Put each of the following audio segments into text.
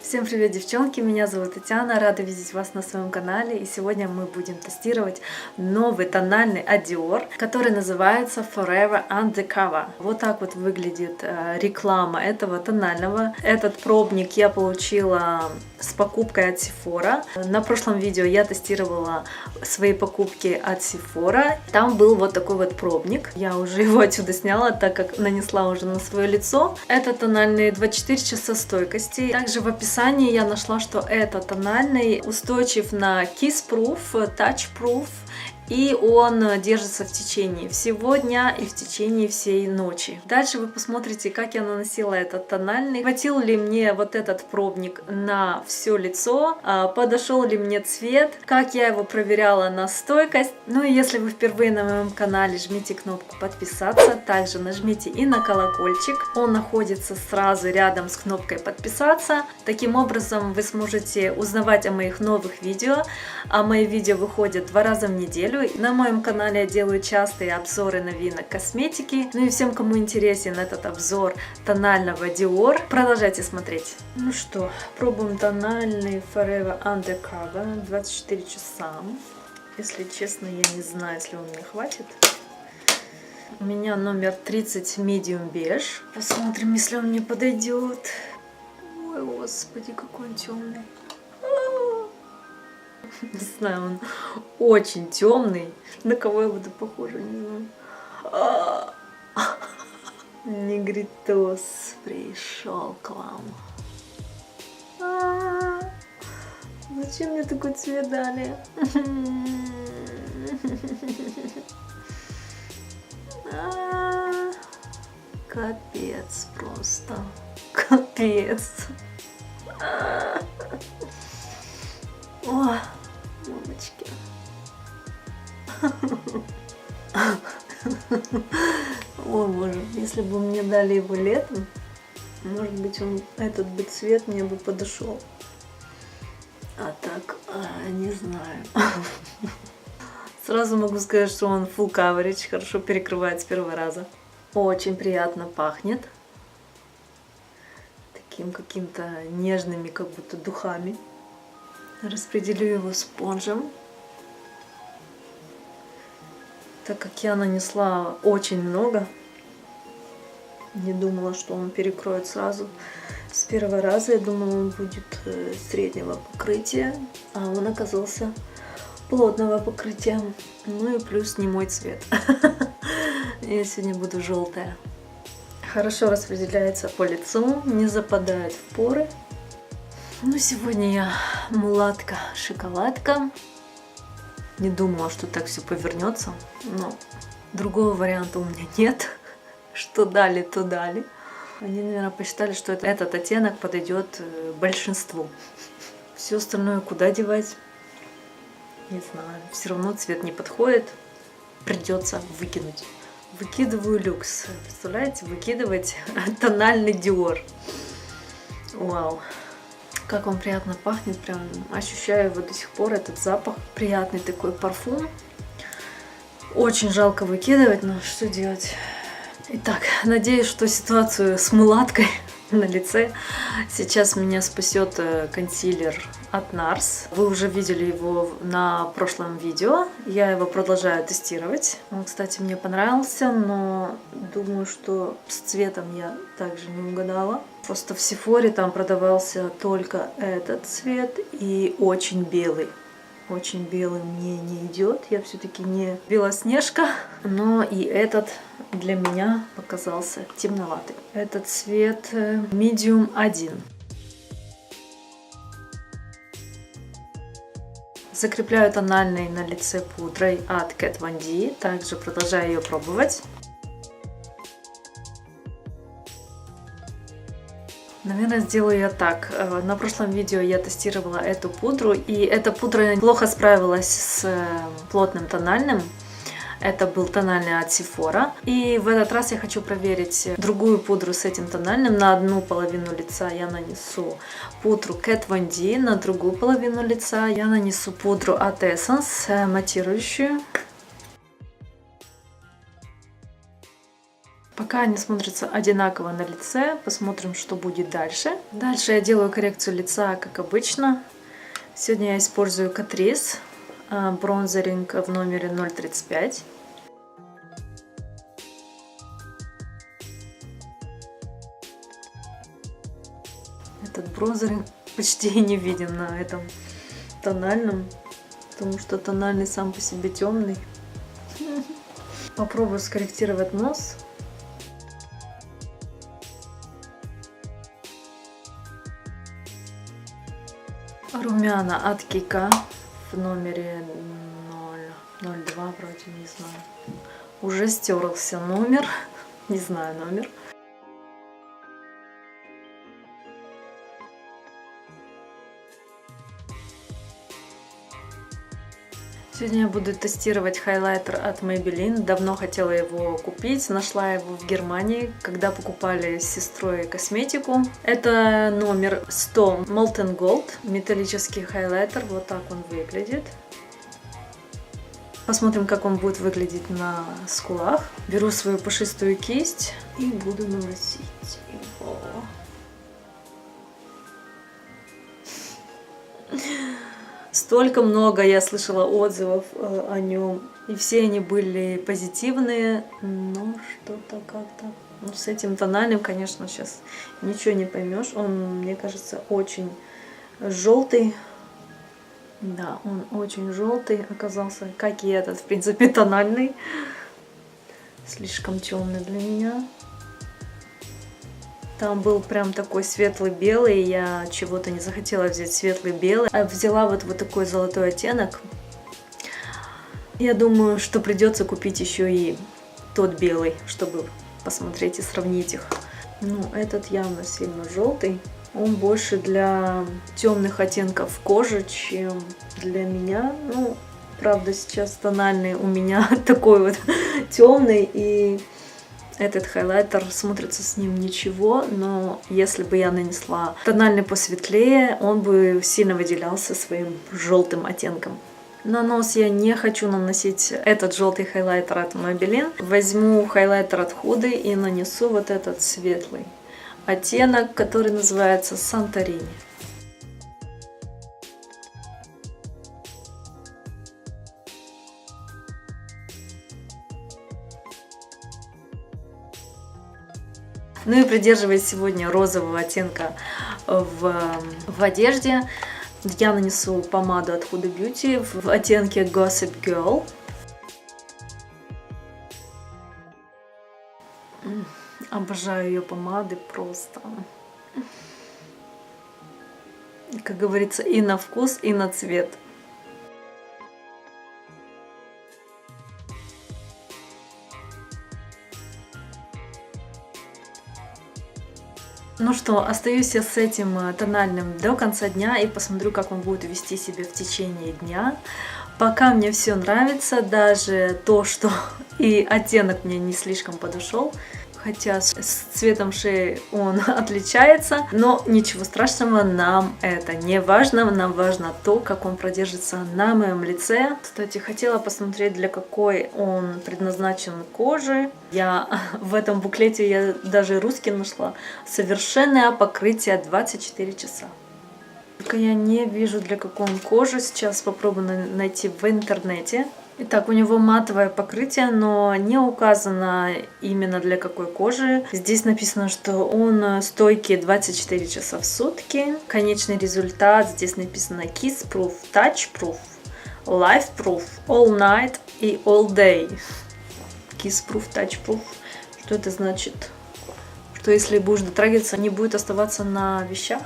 Всем привет, девчонки! Меня зовут Татьяна, рада видеть вас на своем канале. И сегодня мы будем тестировать новый тональный от Dior, который называется Forever Undercover. Вот так вот выглядит реклама этого тонального. Этот пробник я получила с покупкой от Sephora. На прошлом видео я тестировала свои покупки от Sephora. Там был вот такой вот пробник. Я уже его отсюда сняла, так как нанесла уже на свое лицо. Это тональный 24 часа стойкости. Также в описании я нашла, что это тональный устойчив на Kiss Proof, Touch Proof. И он держится в течение всего дня и в течение всей ночи. Дальше вы посмотрите, как я наносила этот тональный. Хватил ли мне вот этот пробник на все лицо, подошел ли мне цвет, как я его проверяла на стойкость. Ну и если вы впервые на моем канале, жмите кнопку подписаться. Также нажмите и на колокольчик. Он находится сразу рядом с кнопкой подписаться. Таким образом вы сможете узнавать о моих новых видео. А мои видео выходят 2 раза в неделю. На моем канале я делаю частые обзоры новинок косметики. Ну и всем, кому интересен этот обзор тонального Dior, продолжайте смотреть. Ну что, пробуем тональный Forever Undercover 24 часа. Если честно, я не знаю, если он мне хватит. У меня номер 30 Medium Beige. Посмотрим, если он мне подойдет. Ой, господи, какой он темный. Не знаю, он очень темный. На кого я буду похожа, не знаю. Негритос пришел к вам. Зачем мне такой цвет дали? Капец просто. Капец. О, мамочки. О боже, если бы мне дали его летом, может быть, этот бы цвет мне бы подошел. А так, не знаю. Сразу могу сказать, что он full coverage, хорошо перекрывает с первого раза. Очень приятно пахнет. Таким каким-то нежными, как будто духами. Распределю его спонжем, так как я нанесла очень много. Не думала, что он перекроет сразу с первого раза. Я думала, он будет среднего покрытия, а он оказался плотного покрытия. Ну и плюс не мой цвет. Я сегодня буду желтая. Хорошо распределяется по лицу, не западает в поры. Ну, сегодня я мулатка, шоколадка. Не думала, что так все повернется, но другого варианта у меня нет. Что дали, то дали. Они, наверное, посчитали, что этот оттенок подойдет большинству. Все остальное куда девать? Не знаю. Все равно цвет не подходит. Придется выкинуть. Выкидываю люкс. Представляете, выкидывать тональный Dior. Вау. Как он приятно пахнет, прям ощущаю его до сих пор, этот запах. Приятный такой парфюм. Очень жалко выкидывать, но что делать? Итак, надеюсь, что ситуацию с мулаткой на лице сейчас меня спасет консилер от NARS. Вы уже видели его на прошлом видео. Я его продолжаю тестировать. Он, кстати, мне понравился, но думаю, что с цветом я также не угадала. Просто в Sephora там продавался только этот цвет и очень белый. Очень белый мне не идет. Я все-таки не белоснежка. Но и этот для меня показался темноватый. Этот цвет Medium 1. Закрепляю тональный на лице пудрой от Kat Von D. Также продолжаю ее пробовать. Наверное, сделаю я так. На прошлом видео я тестировала эту пудру, и эта пудра плохо справилась с плотным тональным. Это был тональный от Sephora. И в этот раз я хочу проверить другую пудру с этим тональным. На одну половину лица я нанесу пудру Kat Von D, на другую половину лица я нанесу пудру от Essence, матирующую. Пока они смотрятся одинаково на лице, посмотрим, что будет дальше. Дальше я делаю коррекцию лица, как обычно. Сегодня я использую Catrice бронзеринг в номере 035. Этот бронзеринг почти не виден на этом тональном, потому что тональный сам по себе темный. Попробую скорректировать нос. Румяна от Кика в номере 002, вроде, не знаю. Уже стерлся номер, не знаю номер. Сегодня я буду тестировать хайлайтер от Maybelline. Давно хотела его купить, нашла его в Германии, когда покупали с сестрой косметику. Это номер 100 Molten Gold, металлический хайлайтер, вот так он выглядит. Посмотрим, как он будет выглядеть на скулах. Беру свою пушистую кисть и буду наносить его. Столько много я слышала отзывов о нем, и все они были позитивные, но что-то как-то... Ну, с этим тональным, конечно, сейчас ничего не поймешь. Он, мне кажется, очень желтый. Да, он очень желтый оказался, как и этот, в принципе, тональный. Слишком темный для меня. Там был прям такой светлый-белый, я чего-то не захотела взять светлый-белый, а взяла вот такой золотой оттенок. Я думаю, что придется купить еще и тот белый, чтобы посмотреть и сравнить их. Ну, этот явно сильно желтый. Он больше для темных оттенков кожи, чем для меня. Ну, правда, сейчас тональный у меня такой вот темный, и этот хайлайтер смотрится с ним ничего, но если бы я нанесла тональный посветлее, он бы сильно выделялся своим желтым оттенком. На нос я не хочу наносить этот желтый хайлайтер от Maybelline. Возьму хайлайтер от Huda и нанесу вот этот светлый оттенок, который называется Santorini. Ну и придерживаясь сегодня розового оттенка в одежде, я нанесу помаду от Huda Beauty в оттенке Gossip Girl. Обожаю ее помады просто. Как говорится, и на вкус, и на цвет. Ну что, остаюсь я с этим тональным до конца дня и посмотрю, как он будет вести себя в течение дня. Пока мне все нравится, даже то, что и оттенок мне не слишком подошел, хотя с цветом шеи он отличается, но ничего страшного, нам это не важно, нам важно то, как он продержится на моем лице. Кстати, хотела посмотреть, для какой он предназначен кожи. В этом буклете я даже русский нашла. Совершенное покрытие 24 часа. Только я не вижу, для какой он кожи. Сейчас попробую найти в интернете. Итак, у него матовое покрытие, но не указано именно для какой кожи. Здесь написано, что он стойкий 24 часа в сутки. Конечный результат здесь написано Kiss Proof, Touch Proof, Life Proof, All Night и All Day. Kiss Proof, Touch Proof. Что это значит? Что если будешь дотрагиваться, не будет оставаться на вещах?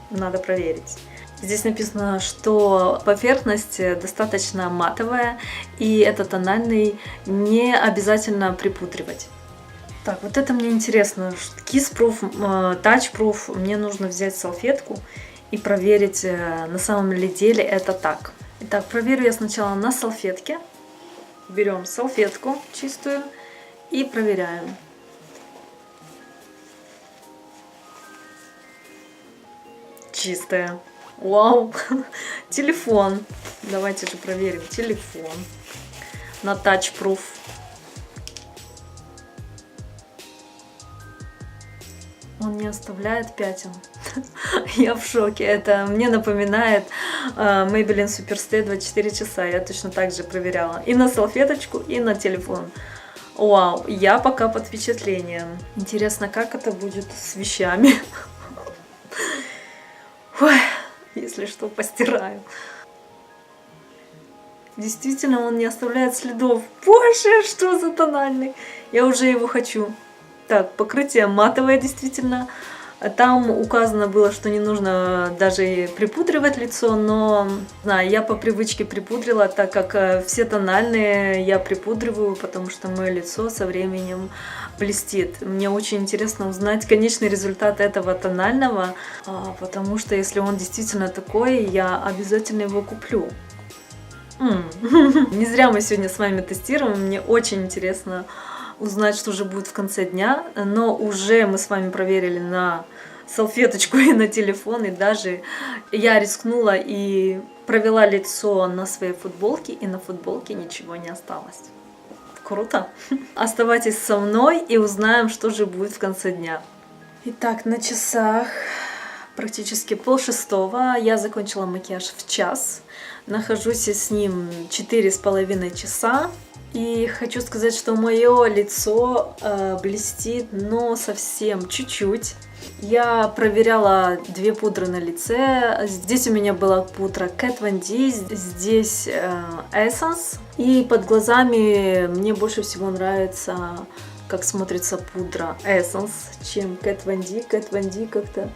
Надо проверить. Здесь написано, что поверхность достаточно матовая, и этот тональный не обязательно припудривать. Так, вот это мне интересно. Kiss Proof, Touch Proof. Мне нужно взять салфетку и проверить, на самом ли деле это так. Итак, проверю я сначала на салфетке. Берем салфетку чистую и проверяем. Чистая. Вау! Телефон. Давайте же проверим. Телефон. На Touch Proof. Он не оставляет пятен. Я в шоке. Это мне напоминает Maybelline Superstay 24 часа. Я точно так же проверяла. И на салфеточку, и на телефон. Вау, я пока под впечатлением. Интересно, как это будет с вещами. Ой, если что, постираю. Действительно, он не оставляет следов. Боже, что за тональный. Я уже его хочу. Так, покрытие матовое действительно. Там указано было, что не нужно даже припудривать лицо, но знаю, я по привычке припудрила, так как все тональные я припудриваю, потому что мое лицо со временем блестит. Мне очень интересно узнать конечный результат этого тонального, потому что если он действительно такой, я обязательно его куплю. Не зря мы сегодня с вами тестируем, мне очень интересно узнать, что же будет в конце дня, но уже мы с вами проверили на салфеточку и на телефон, и даже я рискнула и провела лицо на своей футболке, и на футболке ничего не осталось. Круто! Оставайтесь со мной и узнаем, что же будет в конце дня. Итак, на часах практически 5:30, я закончила макияж в час, нахожусь с ним 4,5 часа. И хочу сказать, что мое лицо блестит, но совсем чуть-чуть. Я проверяла 2 пудры на лице. Здесь у меня была пудра Kat Von D, здесь Essence. И под глазами мне больше всего нравится, как смотрится пудра Essence, чем Kat Von D. Kat Von D как-то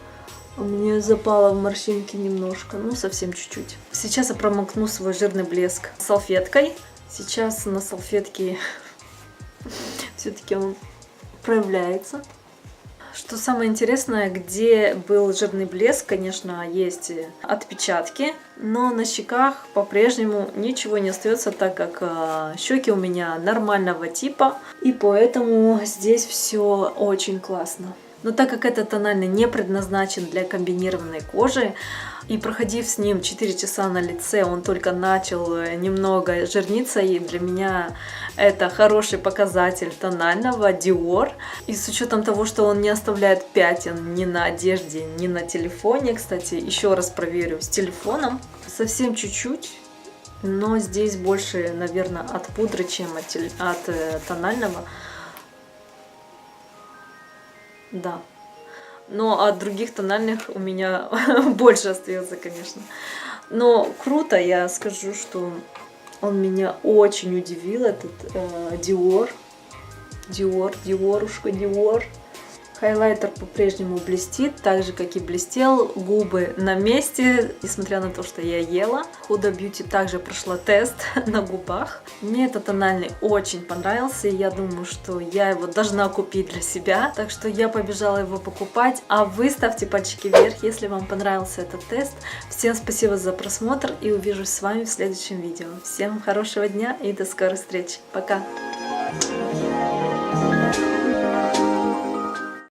у меня запала в морщинки немножко, ну совсем чуть-чуть. Сейчас я промокну свой жирный блеск салфеткой. Сейчас на салфетке все-таки он проявляется. Что самое интересное, где был жирный блеск, конечно, есть отпечатки, но на щеках по-прежнему ничего не остается, так как щеки у меня нормального типа, и поэтому здесь все очень классно. Но так как этот тональный не предназначен для комбинированной кожи, и проходив с ним 4 часа на лице, он только начал немного жирниться, и для меня это хороший показатель тонального Dior. И с учетом того, что он не оставляет пятен ни на одежде, ни на телефоне, кстати, еще раз проверю с телефоном, совсем чуть-чуть, но здесь больше, наверное, от пудры, чем от тонального. Да. Но от других тональных у меня больше остается, конечно. Но круто, я скажу, что он меня очень удивил, этот Dior. Dior. Хайлайтер по-прежнему блестит, так же, как и блестел. Губы на месте, несмотря на то, что я ела. Huda Beauty также прошла тест на губах. Мне этот тональный очень понравился, и я думаю, что я его должна купить для себя. Так что я побежала его покупать. А вы ставьте пальчики вверх, если вам понравился этот тест. Всем спасибо за просмотр, и увижусь с вами в следующем видео. Всем хорошего дня и до скорой встречи. Пока!